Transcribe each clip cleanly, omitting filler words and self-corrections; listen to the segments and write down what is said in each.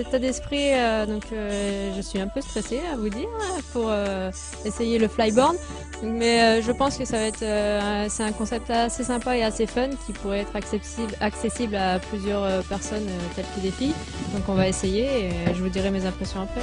État d'esprit, je suis un peu stressée à vous dire pour essayer le flyboard, mais je pense que ça va être c'est un concept assez sympa et assez fun qui pourrait être accessible à plusieurs personnes telles que des filles. Donc on va essayer et je vous dirai mes impressions après.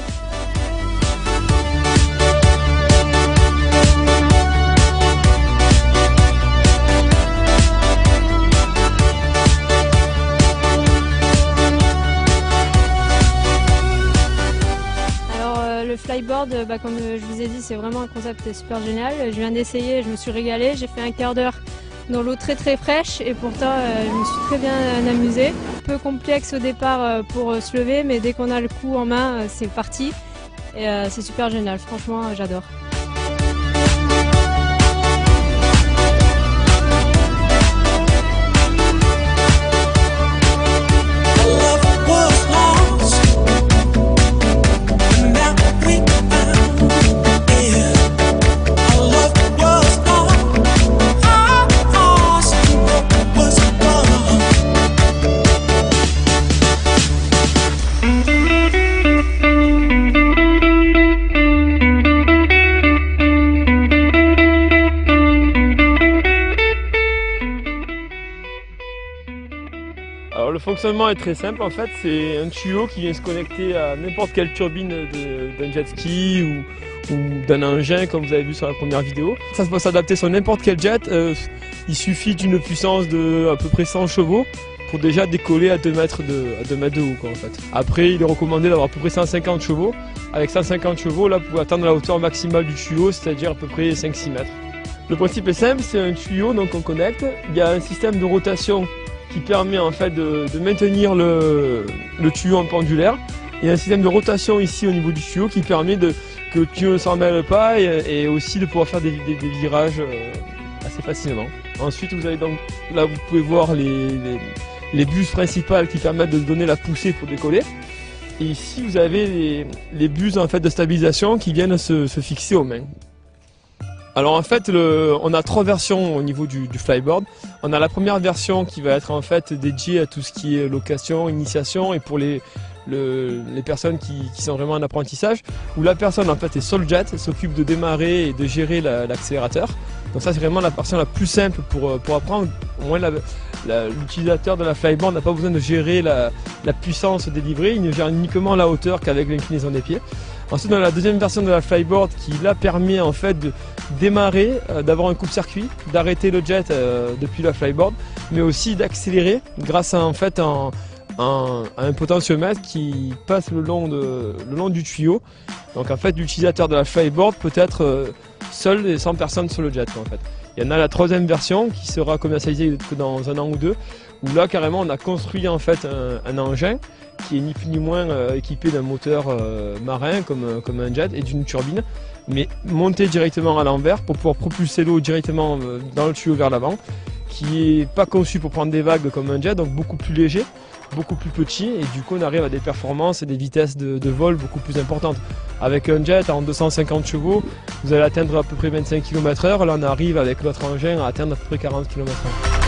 Le flyboard, comme je vous ai dit, c'est vraiment un concept super génial. Je viens d'essayer, je me suis régalée, j'ai fait un quart d'heure dans l'eau très fraîche et pourtant je me suis très bien amusée. Un peu complexe au départ pour se lever, mais dès qu'on a le coup en main, c'est parti. Et c'est super génial, franchement j'adore. Alors le fonctionnement est très simple en fait, c'est un tuyau qui vient se connecter à n'importe quelle turbine d'un jet ski ou d'un engin comme vous avez vu sur la première vidéo. Ça peut s'adapter sur n'importe quel jet, il suffit d'une puissance de à peu près 100 chevaux pour déjà décoller à 2 mètres de haut quoi, en fait. Après il est recommandé d'avoir à peu près 150 chevaux. Avec 150 chevaux là vous pouvez atteindre la hauteur maximale du tuyau, c'est-à-dire à peu près 5-6 mètres. Le principe est simple, c'est un tuyau donc on connecte, il y a un système de rotation qui permet en fait de maintenir le tuyau en pendulaire. Il y a un système de rotation ici au niveau du tuyau qui permet que le tuyau ne s'en mêle pas et aussi de pouvoir faire des virages assez facilement. Ensuite vous avez donc là vous pouvez voir les buses principales qui permettent de donner la poussée pour décoller. Et ici vous avez les buses en fait de stabilisation qui viennent se fixer aux mains. Alors en fait, on a 3 versions au niveau du flyboard. On a la première version qui va être en fait dédiée à tout ce qui est location, initiation et pour les personnes qui sont vraiment en apprentissage, où la personne en fait est sur le jet, s'occupe de démarrer et de gérer l'accélérateur. Donc ça c'est vraiment la version la plus simple pour apprendre. Au moins l'utilisateur de la flyboard n'a pas besoin de gérer la puissance délivrée, il ne gère uniquement la hauteur qu'avec l'inclinaison des pieds. Ensuite on a la deuxième version de la flyboard qui là permet en fait de démarrer, d'avoir un coupe-circuit, d'arrêter le jet depuis la flyboard, mais aussi d'accélérer grâce à en fait un potentiomètre qui passe le long du tuyau. Donc en fait l'utilisateur de la flyboard peut être seul et sans personne sur le jet en fait. Il y en a la troisième version qui sera commercialisée dans 1 an ou 2, où là carrément on a construit en fait un engin qui est ni plus ni moins équipé d'un moteur marin comme un jet et d'une turbine, mais monté directement à l'envers pour pouvoir propulser l'eau directement dans le tuyau vers l'avant, qui n'est pas conçu pour prendre des vagues comme un jet, donc beaucoup plus léger, beaucoup plus petit, et du coup on arrive à des performances et des vitesses de vol beaucoup plus importantes. Avec un jet en 250 chevaux, vous allez atteindre à peu près 25 km/h, là on arrive avec l'autre engin à atteindre à peu près 40 km/h.